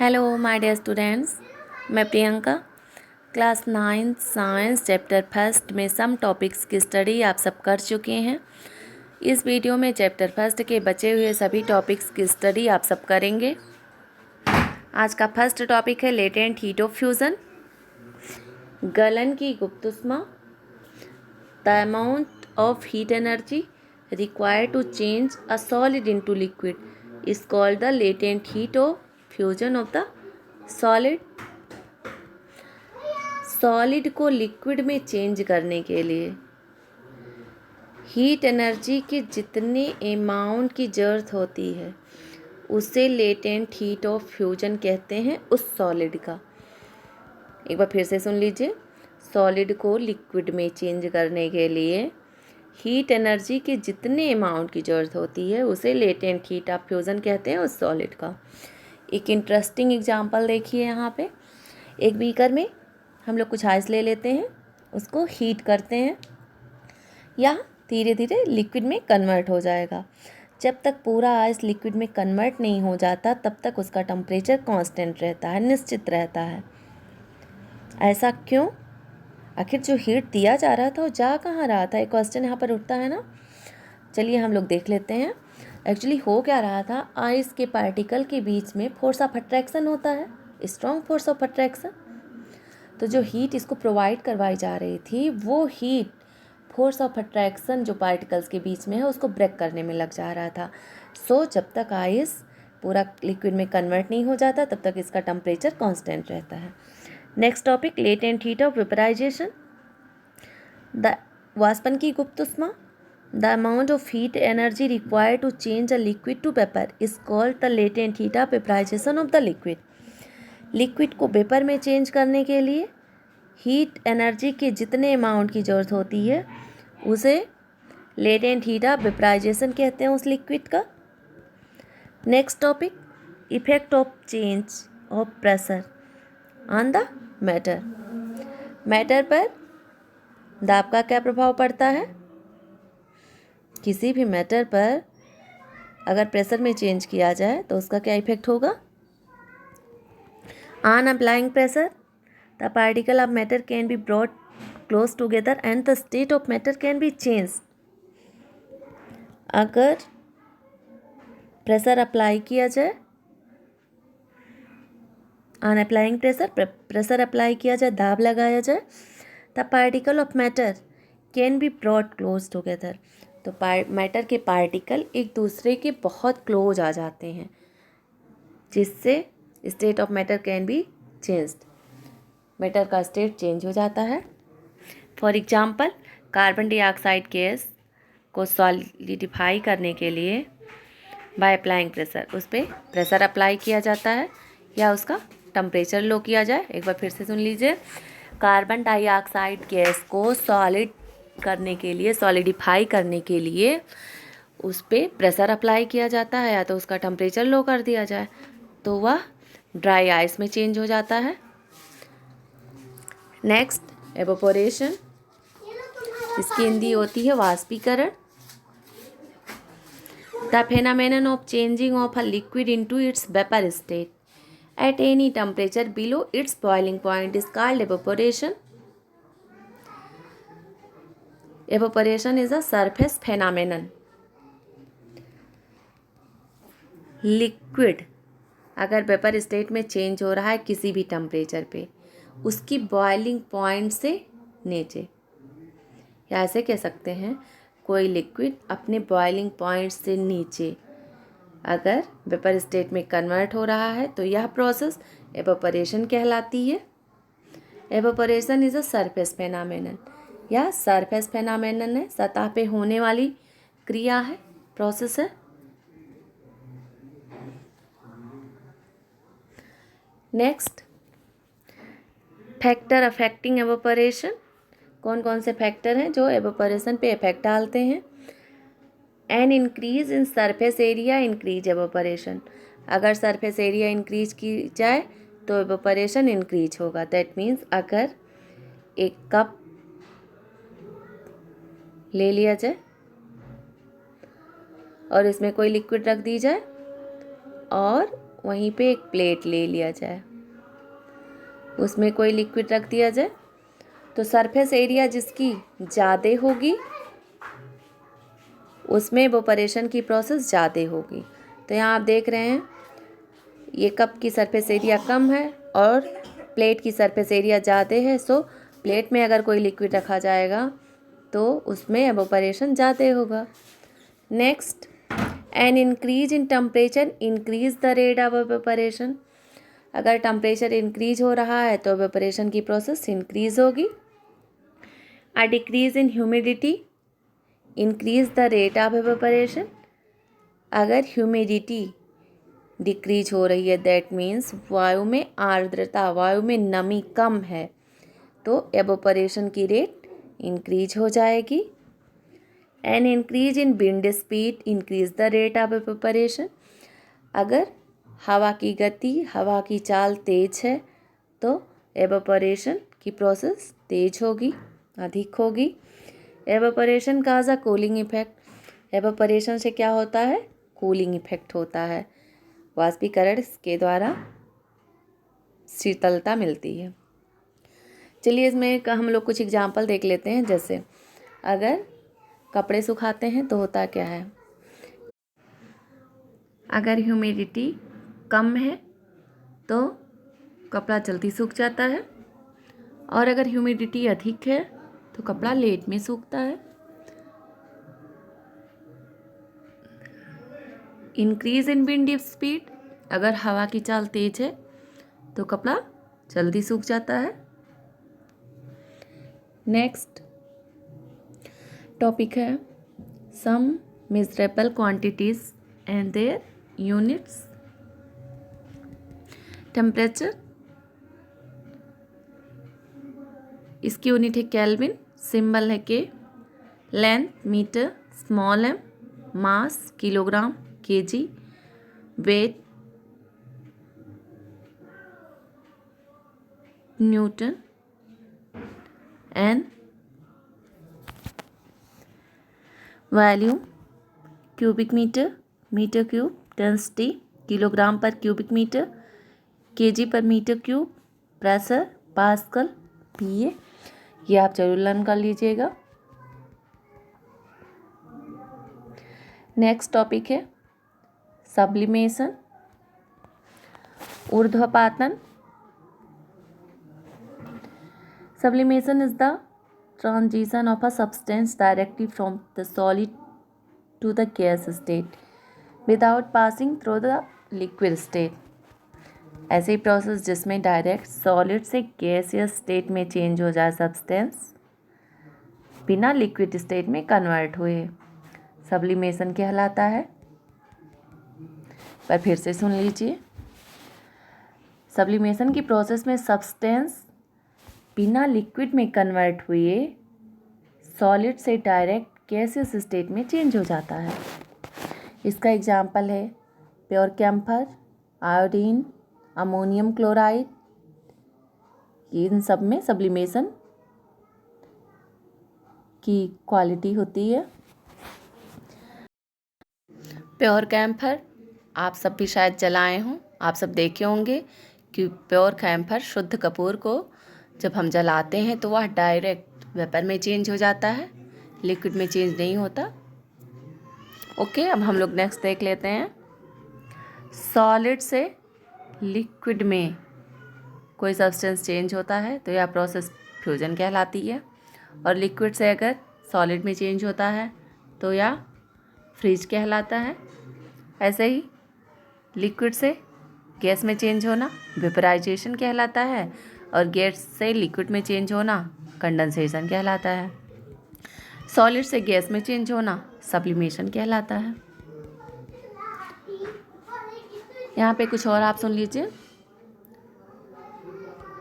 Hello my dear students, मैं Priyanka class 9 science chapter first में some topics की study आप सब कर चुके हैं। इस वीडियो में चैप्टर फर्स्ट के बचे हुए सभी टॉपिक्स की स्टडी आप सब करेंगे। आज का फर्स्ट टॉपिक है लेटेंट हीट ऑफ फ्यूज़न, गलन की गुप्त ऊष्मा। The amount of heat energy required to change a solid into liquid is called the latent heat of fusion of the solid को लिक्विड में चेंज करने के लिए हीट एनर्जी के जितने अमाउंट की ज़रूरत होती है उसे लेटेंट हीट ऑफ फ्यूजन कहते हैं उस सॉलिड का। एक बार फिर से सुन लीजिए, सॉलिड को लिक्विड में चेंज करने के लिए हीट एनर्जी के जितने अमाउंट की ज़रूरत होती है उसे लेटेंट हीट ऑफ फ्यूज़न कहते हैं उस सॉलिड का। एक इंटरेस्टिंग एग्जांपल देखिए यहाँ पे। एक बीकर में हम लोग कुछ आइस ले लेते हैं, उसको हीट करते हैं, या धीरे धीरे लिक्विड में कन्वर्ट हो जाएगा। जब तक पूरा आइस लिक्विड में कन्वर्ट नहीं हो जाता तब तक उसका टेम्परेचर कांस्टेंट रहता है, निश्चित रहता है। ऐसा क्यों? आखिर जो हीट दिया जा रहा था वो जा कहाँ रहा था? एक क्वेश्चन यहाँ पर उठता है ना। चलिए हम लोग देख लेते हैं। एक्चुअली हो क्या रहा था, आइस के पार्टिकल के बीच में फोर्स ऑफ अट्रैक्शन होता है, स्ट्रॉन्ग फोर्स ऑफ अट्रैक्शन। तो जो हीट इसको प्रोवाइड करवाई जा रही थी वो हीट फोर्स ऑफ अट्रैक्शन जो पार्टिकल्स के बीच में है उसको ब्रेक करने में लग जा रहा था। जब तक आइस पूरा लिक्विड में कन्वर्ट नहीं हो जाता तब तक इसका टेम्परेचर कांस्टेंट रहता है। Next topic, latent heat of vaporisation. The वाष्पन की गुप्त ऊष्मा। The amount of heat energy required to change a liquid to vapour is called the latent heat of vaporisation of the liquid. Liquid को vapour में change करने के लिए heat energy के जितने अमाउंट की ज़रूरत होती है उसे लेटेंट हीट ऑफ वेपराइजेशन कहते हैं उस लिक्विड का। Next topic, effect of change of pressure on the matter. Matter पर दाब का क्या प्रभाव पड़ता है? किसी भी मैटर पर अगर प्रेशर में चेंज किया जाए तो उसका क्या इफेक्ट होगा? On applying pressure the particle of matter can be brought close together and the state of matter can be change. अगर प्रेशर अप्लाई किया जाए, ऑन अप्लाइंग प्रेशर अप्लाई किया जाए, दाब लगाया जाए, the particle of matter can be brought close together. तो matter के पार्टिकल एक दूसरे के बहुत क्लोज आ जाते हैं जिससे state of matter can be changed, matter का स्टेट चेंज हो जाता है। For example, carbon dioxide gas को सॉलिडिफाई करने के लिए बाय अप्लाइंग प्रेशर उस पर प्रेशर अप्लाई किया जाता है या उसका टेम्परेचर लो किया जाए। एक बार फिर से सुन लीजिए, कार्बन डाइऑक्साइड गैस को सॉलिड करने के लिए, सॉलिडिफाई करने के लिए उस पर प्रेशर अप्लाई किया जाता है या तो उसका टेम्परेचर लो कर दिया जाए तो वह ड्राई आइस में चेंज हो जाता है। नेक्स्ट, एवोपोरेशन, इसकी हिंदी होती है वाष्पीकरण। The phenomenon of changing of a liquid into its vapor state at any temperature below its boiling point is called evaporation. Evaporation is a surface phenomenon. Liquid अगर vapour state में change हो रहा है किसी भी टेम्परेचर पे, उसकी boiling point से नीचे, या ऐसे कह सकते हैं कोई लिक्विड अपने बॉइलिंग पॉइंट से नीचे अगर वेपर स्टेट में कन्वर्ट हो रहा है तो यह प्रोसेस एवोपरेशन कहलाती है। एवोपरेशन इज़ अ सरफेस फेनामेनन, या सरफेस फेनामेनन है, सतह पे होने वाली क्रिया है, प्रोसेस है। Next, factor affecting evaporation. कौन कौन से फैक्टर हैं जो एवोपरेशन पे इफेक्ट डालते हैं? An increase in surface area increase evaporation. अगर सरफेस एरिया इंक्रीज की जाए तो एवोपरेशन इंक्रीज होगा। दैट मीन्स अगर एक कप ले लिया जाए और इसमें कोई लिक्विड रख दी जाए और वहीं पे एक प्लेट ले लिया जाए, उसमें कोई लिक्विड रख दिया जाए, तो सरफेस एरिया जिसकी ज़्यादा होगी उसमें इवेपोरेशन की प्रोसेस ज़्यादा होगी। तो यहाँ आप देख रहे हैं ये कप की सरफेस एरिया कम है और प्लेट की सरफेस एरिया ज़्यादा है, सो प्लेट में अगर कोई लिक्विड रखा जाएगा तो उसमें एवेपोरेशन ज़्यादा होगा। Next, an increase in temperature increase the rate of evaporation. अगर टेम्परेचर इंक्रीज हो रहा है तो एवेपोरेशन की प्रोसेस इंक्रीज होगी। A decrease in humidity increase the rate of evaporation. अगर ह्यूमिडिटी डिक्रीज हो रही है दैट मीन्स वायु में आर्द्रता, वायु में नमी कम है, तो एवेपोरेशन की रेट इंक्रीज हो जाएगी। An increase in wind speed increase the rate of evaporation. अगर हवा की गति, हवा की चाल तेज है तो एवेपोरेशन की प्रोसेस तेज होगी, अधिक होगी। Evaporation cause a cooling effect. Evaporation से क्या होता है? कूलिंग इफेक्ट होता है, वाष्पीकरण के द्वारा शीतलता मिलती है। चलिए इसमें हम लोग कुछ एग्जाम्पल देख लेते हैं। जैसे अगर कपड़े सुखाते हैं तो होता क्या है, अगर ह्यूमिडिटी कम है तो कपड़ा जल्दी सूख जाता है, और अगर ह्यूमिडिटी अधिक है तो कपड़ा लेट में सूखता है। इंक्रीज इन विंड स्पीड, अगर हवा की चाल तेज है तो कपड़ा जल्दी सूख जाता है। नेक्स्ट टॉपिक है some measurable quantities and their units. Temperature, इसकी यूनिट है केल्विन, सिंबल है K. Length metre, small m, mass kilogram KG, weight newton, N volume cubic metre, metre cube, density kilogram per cubic metre, KG per metre cube, pressure pascal PA. ये आप जरूर learn कर लीजिएगा। Next topic है sublimation, ऊर्ध्वपातन। Sublimation is the transition of a substance directly from the solid to the gas state without passing through the liquid state. ऐसी process जिसमें direct solid से गैसियस स्टेट में चेंज हो जाए सब्सटेंस बिना liquid state में convert हुए, sublimation कहलाता है। पर फिर से सुन लीजिए, सब्लिमेशन की प्रोसेस में सब्सटेंस बिना लिक्विड में कन्वर्ट हुए सॉलिड से डायरेक्ट गैसियस स्टेट में चेंज हो जाता है। इसका एग्जाम्पल है pure camphor, iodine, ammonium chloride. इन सब में सब्लिमेशन की क्वालिटी होती है। प्योर कैम्फर आप सब भी शायद जलाए हों, आप सब देखे होंगे कि प्योर कैम्फर शुद्ध कपूर को जब हम जलाते हैं तो वह डायरेक्ट वेपर में चेंज हो जाता है, लिक्विड में चेंज नहीं होता। ओके, अब हम लोग नेक्स्ट देख लेते हैं। सॉलिड से लिक्विड में कोई सब्सटेंस चेंज होता है तो यह प्रोसेस फ्यूजन कहलाती है, और लिक्विड से अगर सॉलिड में चेंज होता है तो यह फ्रीज कहलाता है। ऐसे ही लिक्विड से गैस में चेंज होना वेपराइजेशन कहलाता है, और गैस से लिक्विड में चेंज होना कंडेंसेशन कहलाता है। सॉलिड से गैस में चेंज होना सब्लिमेशन कहलाता है। यहाँ पे कुछ और आप सुन लीजिए।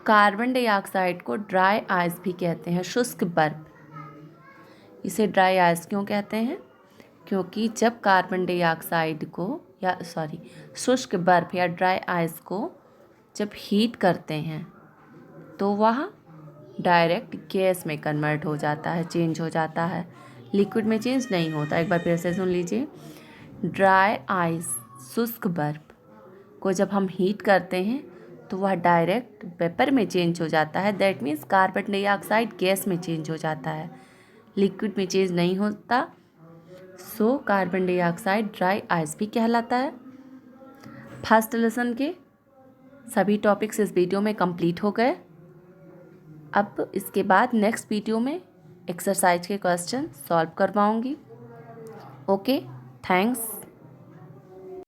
कार्बन डाइऑक्साइड को ड्राई आइस भी कहते हैं, शुष्क बर्फ। इसे ड्राई आइस क्यों कहते हैं? क्योंकि जब कार्बन डाइऑक्साइड को शुष्क बर्फ या ड्राई आइस को जब हीट करते हैं तो वह डायरेक्ट गैस में कन्वर्ट हो जाता है, चेंज हो जाता है, लिक्विड में चेंज नहीं होता। एक बार फिर से सुन लीजिए। ड्राई आइस शुष्क बर्फ को जब हम हीट करते हैं तो वह डायरेक्ट वेपर में चेंज हो जाता है। That means carbon dioxide gas में चेंज हो जाता है, लिक्विड में चेंज नहीं होता। So carbon dioxide dry ice भी कहलाता है। फर्स्ट लेसन के सभी टॉपिक्स इस वीडियो में कंप्लीट हो गए। अब इसके बाद नेक्स्ट वीडियो में एक्सरसाइज के क्वेश्चन सॉल्व करवाऊंगी। Okay, thanks.